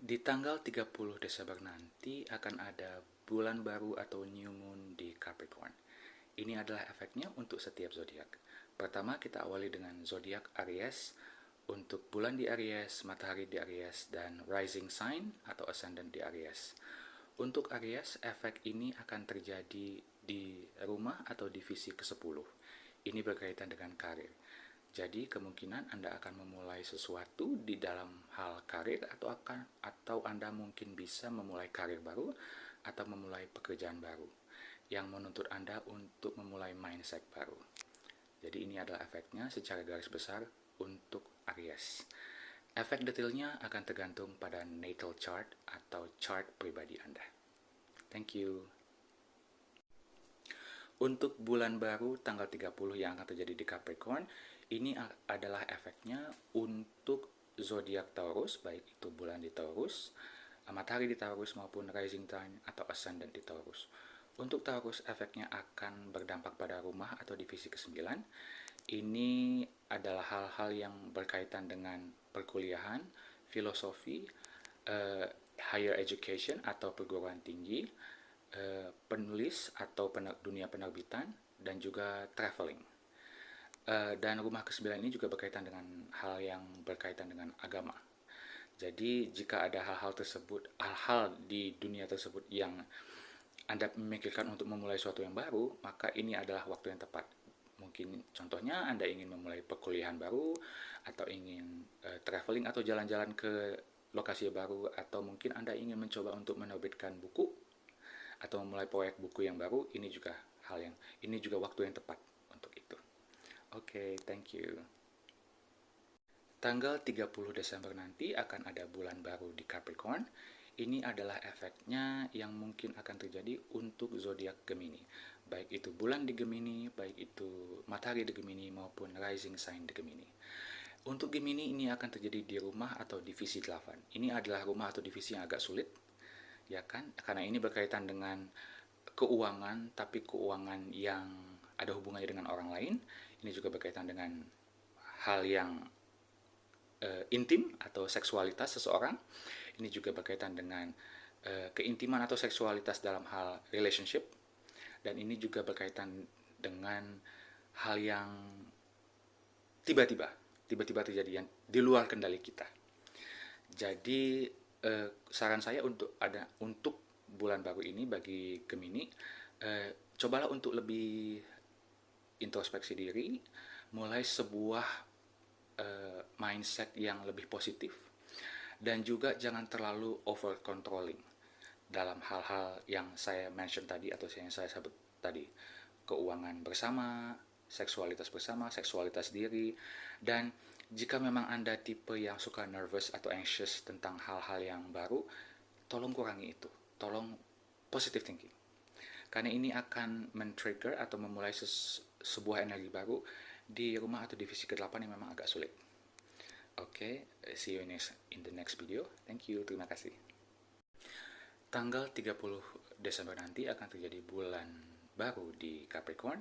Di tanggal 30 Desember nanti akan ada bulan baru atau new moon di Capricorn. Ini adalah efeknya untuk setiap zodiak. Pertama kita awali dengan zodiak Aries. Untuk bulan di Aries, matahari di Aries, dan rising sign atau ascendant di Aries. Untuk Aries, efek ini akan terjadi di rumah atau divisi ke-10. Ini berkaitan dengan karir. Jadi kemungkinan Anda akan memulai sesuatu di dalam hal karir atau Anda mungkin bisa memulai karir baru atau memulai pekerjaan baru yang menuntut Anda untuk memulai mindset baru. Jadi ini adalah efeknya secara garis besar untuk Aries. Efek detailnya akan tergantung pada natal chart atau chart pribadi Anda. Thank you. Untuk bulan baru tanggal 30 yang akan terjadi di Capricorn, ini adalah efeknya untuk zodiak Taurus, baik itu bulan di Taurus, matahari di Taurus maupun rising sign atau ascendant di Taurus. Untuk Taurus, efeknya akan berdampak pada rumah atau divisi ke-9. Ini adalah hal-hal yang berkaitan dengan perkuliahan, filosofi, higher education atau perguruan tinggi, penulis atau dunia penerbitan, dan juga traveling. Dan rumah ke-9 ini juga berkaitan dengan hal yang berkaitan dengan agama. Jadi jika ada hal-hal di dunia tersebut yang Anda memikirkan untuk memulai sesuatu yang baru, maka ini adalah waktu yang tepat. Mungkin contohnya Anda ingin memulai perkuliahan baru, atau ingin traveling atau jalan-jalan ke lokasi baru, atau mungkin Anda ingin mencoba untuk menerbitkan buku atau memulai proyek buku yang baru. Ini juga waktu yang tepat untuk itu. Oke, thank you. Tanggal 30 Desember nanti akan ada bulan baru di Capricorn. Ini adalah efeknya yang mungkin akan terjadi untuk zodiak Gemini. Baik itu bulan di Gemini, baik itu matahari di Gemini maupun rising sign di Gemini. Untuk Gemini ini akan terjadi di rumah atau divisi 8. Ini adalah rumah atau divisi yang agak sulit, ya kan? Karena ini berkaitan dengan keuangan, tapi keuangan yang ada hubungannya dengan orang lain. Ini juga berkaitan dengan hal yang intim atau seksualitas seseorang. Ini juga berkaitan dengan keintiman atau seksualitas dalam hal relationship. Dan ini juga berkaitan dengan hal yang tiba-tiba terjadi yang di luar kendali kita. Jadi saran saya untuk bulan baru ini bagi Gemini, cobalah untuk lebih introspeksi diri, mulai sebuah mindset yang lebih positif, dan juga jangan terlalu over controlling dalam hal-hal yang saya mention tadi atau yang saya sebut tadi. Keuangan bersama, seksualitas diri, dan jika memang Anda tipe yang suka nervous atau anxious tentang hal-hal yang baru, tolong kurangi itu. Tolong positive thinking. Karena ini akan men-trigger atau memulai sebuah energi baru di rumah atau divisi ke-8 yang memang agak sulit. Oke, see you in the next video. Thank you, terima kasih. Tanggal 30 Desember nanti akan terjadi bulan baru di Capricorn.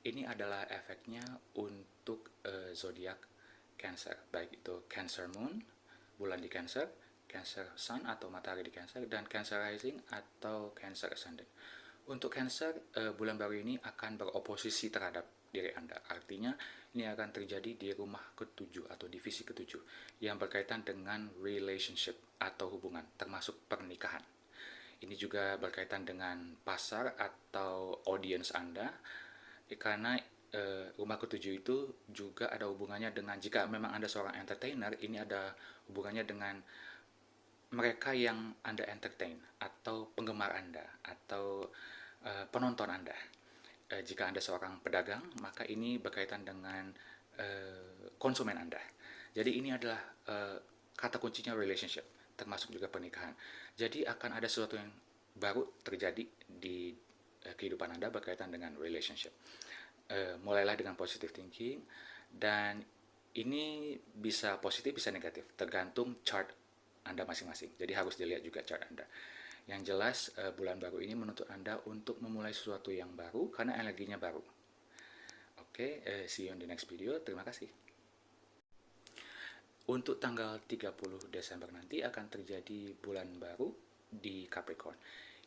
Ini adalah efeknya untuk zodiak Cancer, baik itu Cancer Moon, bulan di Cancer, Cancer Sun atau matahari di Cancer, dan Cancer Rising atau Cancer Ascendant. Untuk Cancer, bulan baru ini akan beroposisi terhadap diri Anda. Artinya ini akan terjadi di rumah ke-7 atau divisi ke-7 yang berkaitan dengan relationship atau hubungan, termasuk pernikahan. Ini juga berkaitan dengan pasar atau audience Anda, karena rumah ke-7 itu juga ada hubungannya dengan, jika memang Anda seorang entertainer, ini ada hubungannya dengan mereka yang Anda entertain atau penggemar Anda atau penonton Anda. Jika Anda seorang pedagang, maka ini berkaitan dengan konsumen Anda. Jadi ini adalah kata kuncinya relationship, termasuk juga pernikahan. Jadi akan ada sesuatu yang baru terjadi di kehidupan Anda berkaitan dengan relationship. Mulailah dengan positive thinking, dan ini bisa positif bisa negatif, tergantung chart Anda masing-masing. Jadi harus dilihat juga chart Anda. Yang jelas bulan baru ini menuntut Anda untuk memulai sesuatu yang baru karena energinya baru. Oke, see you in the next video. Terima kasih. Untuk tanggal 30 Desember nanti akan terjadi bulan baru di Capricorn.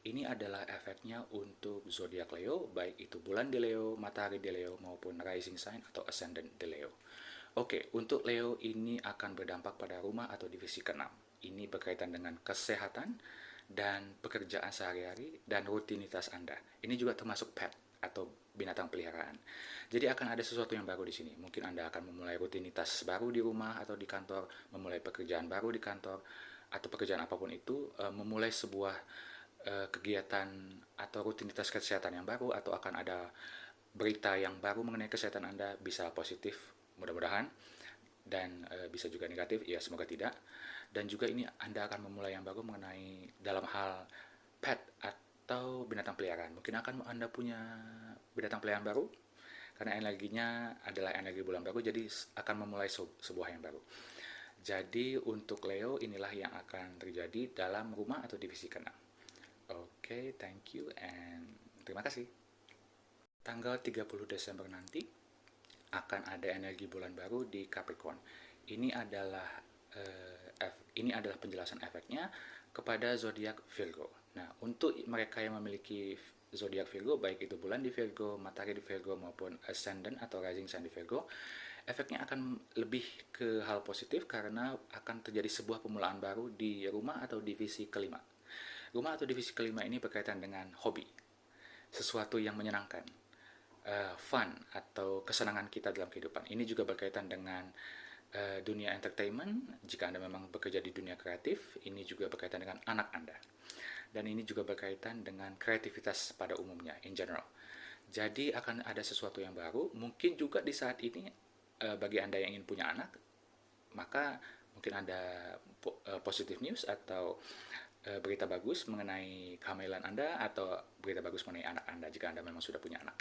Ini adalah efeknya untuk zodiak Leo, baik itu bulan di Leo, matahari di Leo, maupun rising sign atau ascendant di Leo. Oke, untuk Leo ini akan berdampak pada rumah atau divisi ke-6. Ini berkaitan dengan kesehatan dan pekerjaan sehari-hari dan rutinitas Anda. Ini juga termasuk pet atau binatang peliharaan. Jadi akan ada sesuatu yang baru di sini. Mungkin Anda akan memulai rutinitas baru di rumah atau di kantor, memulai pekerjaan baru di kantor, atau pekerjaan apapun itu, memulai sebuah kegiatan atau rutinitas kesehatan yang baru, atau akan ada berita yang baru mengenai kesehatan Anda, bisa positif mudah-mudahan, dan bisa juga negatif, ya semoga tidak. Dan juga ini Anda akan memulai yang baru mengenai dalam hal pet atau binatang peliharaan. Mungkin akan Anda punya binatang peliharaan baru, karena energinya adalah energi bulan baru, jadi akan memulai sebuah yang baru. Jadi untuk Leo inilah yang akan terjadi dalam rumah atau divisi ke-6. Oke, thank you and terima kasih. Tanggal 30 Desember nanti akan ada energi bulan baru di Capricorn. Ini adalah penjelasan efeknya kepada zodiak Virgo. Nah, untuk mereka yang memiliki zodiak Virgo, baik itu bulan di Virgo, matahari di Virgo, maupun ascendant atau rising sign di Virgo, efeknya akan lebih ke hal positif karena akan terjadi sebuah pemulaan baru di rumah atau divisi kelima. Rumah atau divisi kelima ini berkaitan dengan hobi, sesuatu yang menyenangkan, fun atau kesenangan kita dalam kehidupan. Ini juga berkaitan dengan dunia entertainment. Jika Anda memang bekerja di dunia kreatif, ini juga berkaitan dengan anak Anda. Dan ini juga berkaitan dengan kreativitas pada umumnya, in general. Jadi akan ada sesuatu yang baru. Mungkin juga di saat ini, bagi Anda yang ingin punya anak, maka mungkin ada positive news atau berita bagus mengenai kehamilan Anda, atau berita bagus mengenai anak Anda jika Anda memang sudah punya anak.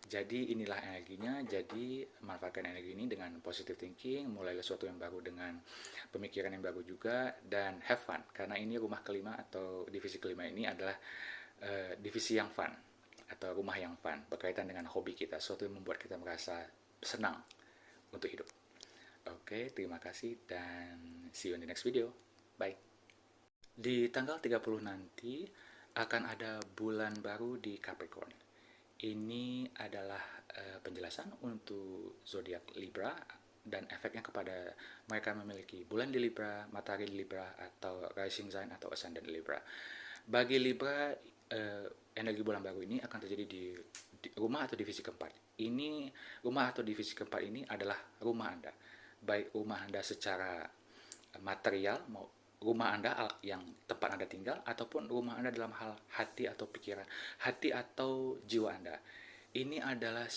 Jadi inilah energinya. Jadi manfaatkan energi ini dengan positive thinking, mulai sesuatu yang baru dengan pemikiran yang baru juga, dan have fun. Karena ini rumah kelima atau divisi kelima ini adalah divisi yang fun atau rumah yang fun, berkaitan dengan hobi kita, sesuatu yang membuat kita merasa senang untuk hidup. Oke, terima kasih dan see you in the next video. Bye. Di tanggal 30 nanti akan ada bulan baru di Capricorn. Ini adalah penjelasan untuk zodiak Libra dan efeknya kepada mereka yang memiliki bulan di Libra, matahari di Libra, atau rising sign atau ascendant Libra. Bagi Libra, energi bulan baru ini akan terjadi di rumah atau divisi keempat. Ini rumah atau divisi keempat ini adalah rumah Anda, baik rumah Anda secara material, rumah Anda yang tempat Anda tinggal, ataupun rumah Anda dalam hal hati atau pikiran, hati atau jiwa Anda. Ini adalah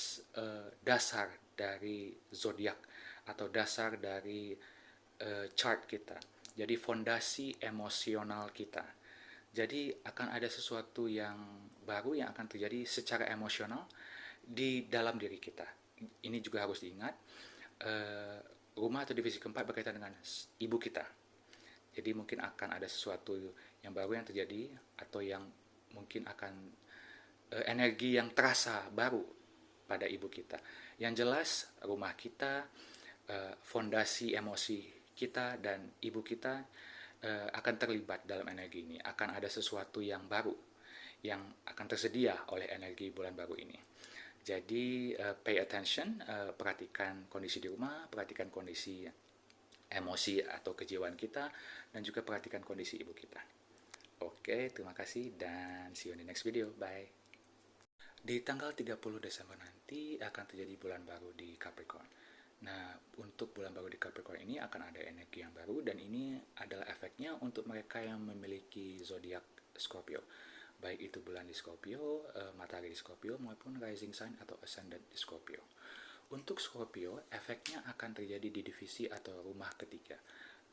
dasar dari zodiak atau dasar dari chart kita. Jadi fondasi emosional kita. Jadi akan ada sesuatu yang baru yang akan terjadi secara emosional di dalam diri kita. Ini juga harus diingat. Rumah atau divisi keempat berkaitan dengan ibu kita. Jadi mungkin akan ada sesuatu yang baru yang terjadi, atau yang mungkin akan energi yang terasa baru pada ibu kita. Yang jelas rumah kita, fondasi emosi kita dan ibu kita akan terlibat dalam energi ini. Akan ada sesuatu yang baru yang akan tersedia oleh energi bulan baru ini. Jadi pay attention, perhatikan kondisi di rumah, perhatikan kondisi emosi atau kejiwaan kita, dan juga perhatikan kondisi ibu kita. Oke, terima kasih dan see you in the next video. Bye. Di tanggal 30 Desember nanti akan terjadi bulan baru di Capricorn. Nah, untuk bulan baru di Capricorn ini akan ada energi yang baru, dan ini adalah efeknya untuk mereka yang memiliki zodiak Scorpio. Baik itu bulan di Scorpio, matahari di Scorpio, maupun rising sign atau ascendant di Scorpio. Untuk Scorpio, efeknya akan terjadi di divisi atau rumah ketiga.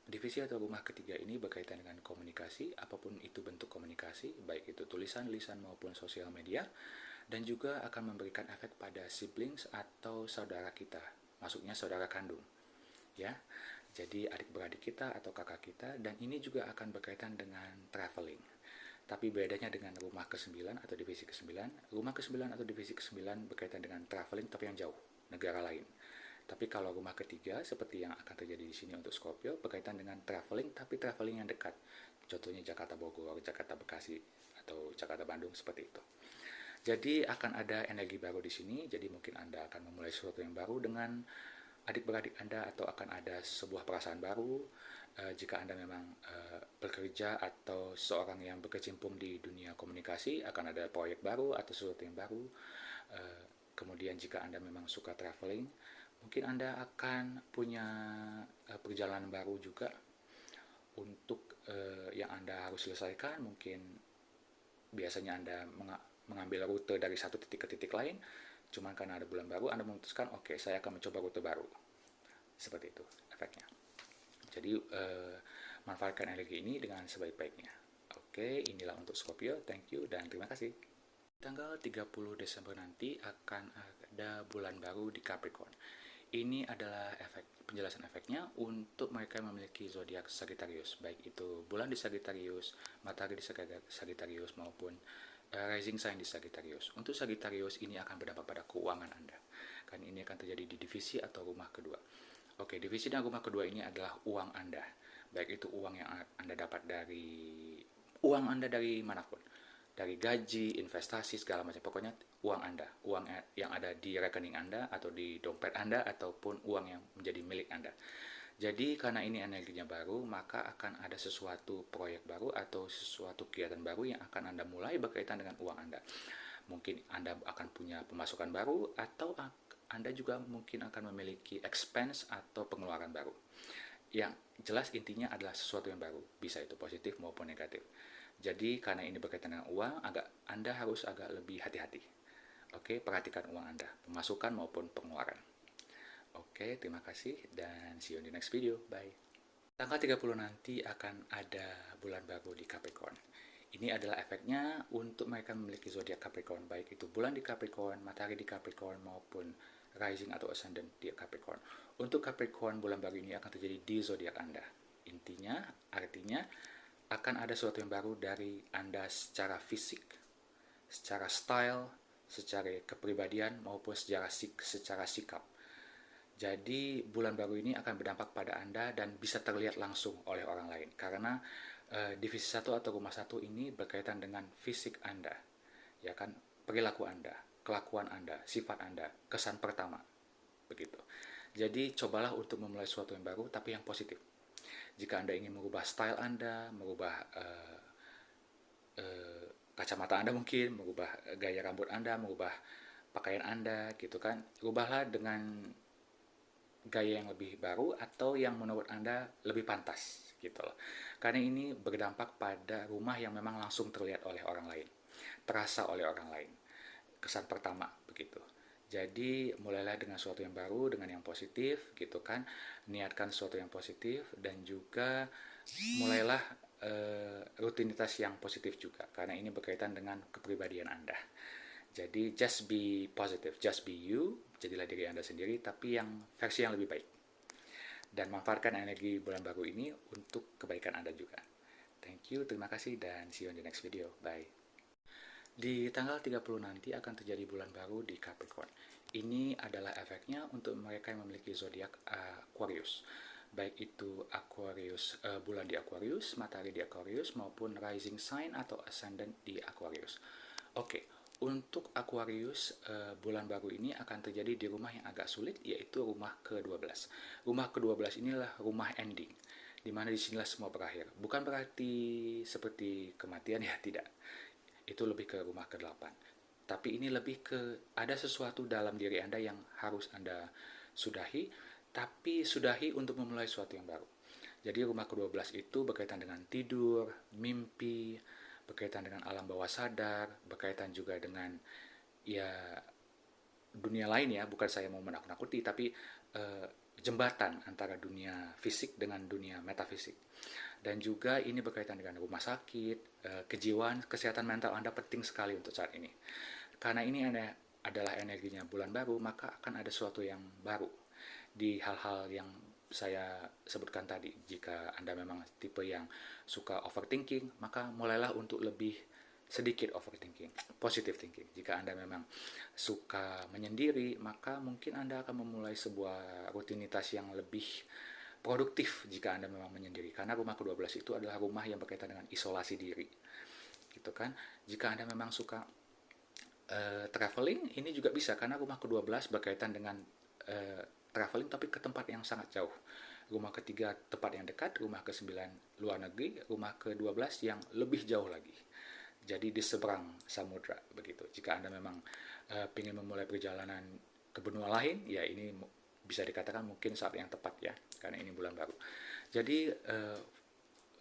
Divisi atau rumah ketiga ini berkaitan dengan komunikasi, apapun itu bentuk komunikasi, baik itu tulisan, lisan, maupun sosial media, dan juga akan memberikan efek pada siblings atau saudara kita, maksudnya saudara kandung. Ya, jadi adik-beradik kita atau kakak kita, dan ini juga akan berkaitan dengan traveling. Tapi bedanya dengan rumah ke-9 atau divisi ke-9, rumah ke-9 atau divisi ke-9 berkaitan dengan traveling tapi yang jauh, negara lain. Tapi kalau rumah ketiga, seperti yang akan terjadi di sini untuk Scorpio, berkaitan dengan traveling, tapi traveling yang dekat. Contohnya Jakarta Bogor, Jakarta Bekasi, atau Jakarta Bandung, seperti itu. Jadi akan ada energi baru di sini, jadi mungkin Anda akan memulai sesuatu yang baru dengan adik-beradik Anda, atau akan ada sebuah perasaan baru jika Anda memang bekerja atau seorang yang berkecimpung di dunia komunikasi, akan ada proyek baru atau sesuatu yang baru. Kemudian jika Anda memang suka traveling, mungkin Anda akan punya perjalanan baru juga untuk yang Anda harus selesaikan. Mungkin biasanya Anda mengambil rute dari satu titik ke titik lain, cuman karena ada bulan baru Anda memutuskan, oke, saya akan mencoba rute baru. Seperti itu efeknya. Jadi manfaatkan energi ini dengan sebaik-baiknya. Oke, inilah untuk Scorpio. Thank you dan terima kasih. Tanggal 30 Desember nanti akan ada bulan baru di Capricorn. Ini adalah penjelasan efeknya untuk mereka yang memiliki zodiak Sagittarius, baik itu bulan di Sagittarius, matahari di Sagittarius, maupun rising sign di Sagittarius. Untuk Sagittarius ini akan berdampak pada keuangan Anda, karena ini akan terjadi di divisi atau rumah kedua. Oke, divisi dan rumah kedua ini adalah uang Anda, baik itu uang yang Anda dapat dari manapun, dari gaji, investasi, segala macam. Pokoknya uang Anda, uang yang ada di rekening Anda atau di dompet Anda, ataupun uang yang menjadi milik Anda. Jadi karena ini energinya baru, maka akan ada sesuatu proyek baru atau sesuatu kegiatan baru yang akan Anda mulai berkaitan dengan uang Anda. Mungkin Anda akan punya pemasukan baru, atau Anda juga mungkin akan memiliki expense atau pengeluaran baru. Yang jelas intinya adalah sesuatu yang baru, bisa itu positif maupun negatif. Jadi karena ini berkaitan dengan uang, Anda harus agak lebih hati-hati. Oke, perhatikan uang Anda, pemasukan maupun pengeluaran. Oke, terima kasih dan see you in the next video. Bye. Tanggal 30 nanti akan ada bulan baru di Capricorn. Ini adalah efeknya untuk mereka memiliki zodiak Capricorn, baik itu bulan di Capricorn, matahari di Capricorn, maupun rising atau ascendant di Capricorn. Untuk Capricorn, bulan baru ini akan terjadi di zodiak Anda. Artinya akan ada sesuatu yang baru dari Anda secara fisik, secara style, secara kepribadian, maupun secara sikap. Jadi bulan baru ini akan berdampak pada Anda dan bisa terlihat langsung oleh orang lain, karena divisi 1 atau rumah 1 ini berkaitan dengan fisik Anda, ya kan, perilaku Anda, kelakuan Anda, sifat Anda, kesan pertama, begitu. Jadi cobalah untuk memulai sesuatu yang baru tapi yang positif. Jika Anda ingin merubah style Anda, merubah kacamata Anda, mungkin merubah gaya rambut Anda, merubah pakaian Anda, gitu kan, rubahlah dengan gaya yang lebih baru atau yang menurut Anda lebih pantas, gitu loh. Karena ini berdampak pada rumah yang memang langsung terlihat oleh orang lain, terasa oleh orang lain, kesan pertama, begitu. Jadi mulailah dengan sesuatu yang baru, dengan yang positif, gitu kan. Niatkan sesuatu yang positif, dan juga mulailah rutinitas yang positif juga, karena ini berkaitan dengan kepribadian Anda. Jadi just be positive, just be you, jadilah diri Anda sendiri, tapi yang versi yang lebih baik. Dan manfaatkan energi bulan baru ini untuk kebaikan Anda juga. Thank you, terima kasih, dan see you in the next video. Bye. Di tanggal 30 nanti akan terjadi bulan baru di Capricorn. Ini adalah efeknya untuk mereka yang memiliki zodiak Aquarius. Baik itu Aquarius, bulan di Aquarius, matahari di Aquarius, maupun rising sign atau ascendant di Aquarius. Oke, untuk Aquarius, bulan baru ini akan terjadi di rumah yang agak sulit, yaitu rumah ke-12. Rumah ke-12 inilah rumah ending, di mana disinilah semua berakhir. Bukan berarti seperti kematian, ya, tidak. Itu lebih ke rumah ke-8. Tapi ini lebih ke ada sesuatu dalam diri Anda yang harus Anda sudahi, tapi sudahi untuk memulai sesuatu yang baru. Jadi rumah ke-12 itu berkaitan dengan tidur, mimpi, berkaitan dengan alam bawah sadar, berkaitan juga dengan ya dunia lain, ya, bukan saya mau menakut-nakuti, tapi jembatan antara dunia fisik dengan dunia metafisik. Dan juga ini berkaitan dengan rumah sakit, kejiwaan, kesehatan mental Anda penting sekali untuk saat ini. Karena ini adalah energinya bulan baru, maka akan ada sesuatu yang baru di hal-hal yang saya sebutkan tadi. Jika Anda memang tipe yang suka overthinking, maka mulailah untuk lebih sedikit overthinking, positive thinking. Jika Anda memang suka menyendiri, maka mungkin Anda akan memulai sebuah rutinitas yang lebih produktif jika Anda memang menyendiri. Karena rumah ke-12 itu adalah rumah yang berkaitan dengan isolasi diri. Gitu kan? Jika Anda memang suka traveling, ini juga bisa karena rumah ke-12 berkaitan dengan traveling tapi ke tempat yang sangat jauh. Rumah ketiga tempat yang dekat, rumah ke-9 luar negeri, rumah ke-12 yang lebih jauh lagi. Jadi di seberang samudra begitu. Jika Anda memang ingin memulai perjalanan ke benua lain, ya ini bisa dikatakan mungkin saat yang tepat ya, karena ini bulan baru. Jadi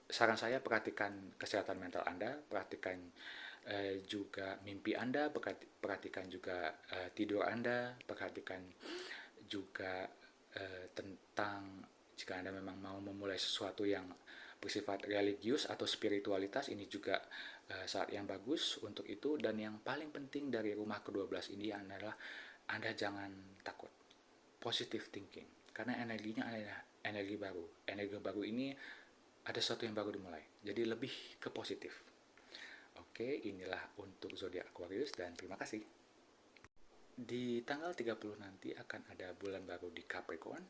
saran saya perhatikan kesehatan mental Anda, perhatikan juga mimpi Anda, perhatikan juga tidur Anda, perhatikan juga tentang jika Anda memang mau memulai sesuatu yang bersifat religius atau spiritualitas, ini juga saat yang bagus untuk itu. Dan yang paling penting dari rumah ke-12 ini adalah Anda jangan takut, positive thinking, karena energinya adalah energi baru. Energi baru ini ada sesuatu yang baru dimulai, jadi lebih ke positif. Oke, inilah untuk zodiak Aquarius dan terima kasih. Di tanggal 30 nanti akan ada bulan baru di Capricorn,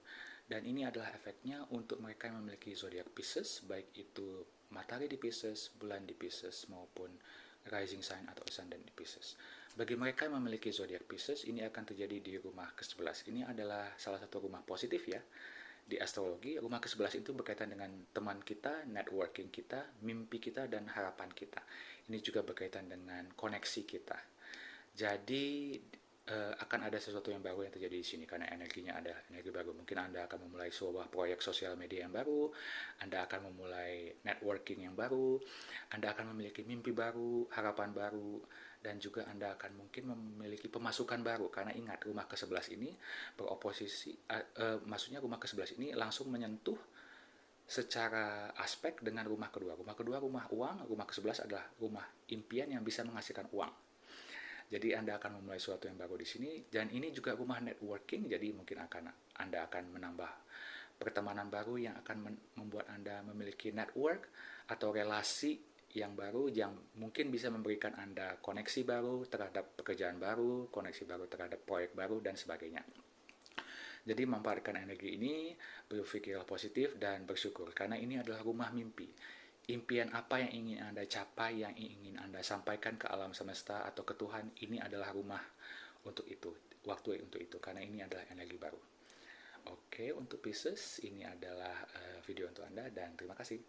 dan ini adalah efeknya untuk mereka yang memiliki zodiak Pisces, baik itu matahari di Pisces, bulan di Pisces, maupun rising sign atau ascendant di Pisces. Bagi mereka yang memiliki zodiak Pisces, ini akan terjadi di rumah ke-11. Ini adalah salah satu rumah positif ya. Di astrologi, rumah ke-11 itu berkaitan dengan teman kita, networking kita, mimpi kita, dan harapan kita. Ini juga berkaitan dengan koneksi kita. Jadi akan ada sesuatu yang baru yang terjadi di sini karena energinya ada energi baru. Mungkin Anda akan memulai sebuah proyek sosial media yang baru, Anda akan memulai networking yang baru, Anda akan memiliki mimpi baru, harapan baru, dan juga Anda akan mungkin memiliki pemasukan baru. Karena ingat, rumah ke-11 ini beroposisi, maksudnya rumah ke-11 ini langsung menyentuh secara aspek dengan rumah kedua. Rumah kedua rumah uang, rumah ke-11 adalah rumah impian yang bisa menghasilkan uang. Jadi Anda akan memulai sesuatu yang baru di sini, dan ini juga rumah networking, jadi mungkin Anda akan menambah pertemanan baru yang akan membuat Anda memiliki network atau relasi yang baru yang mungkin bisa memberikan Anda koneksi baru terhadap pekerjaan baru, koneksi baru terhadap proyek baru, dan sebagainya. Jadi memanfaatkan energi ini, berpikir positif dan bersyukur karena ini adalah rumah mimpi. Impian apa yang ingin Anda capai, yang ingin Anda sampaikan ke alam semesta atau ke Tuhan, ini adalah rumah untuk itu, waktu untuk itu, karena ini adalah energi baru. Oke, untuk Pisces, ini adalah video untuk Anda dan terima kasih.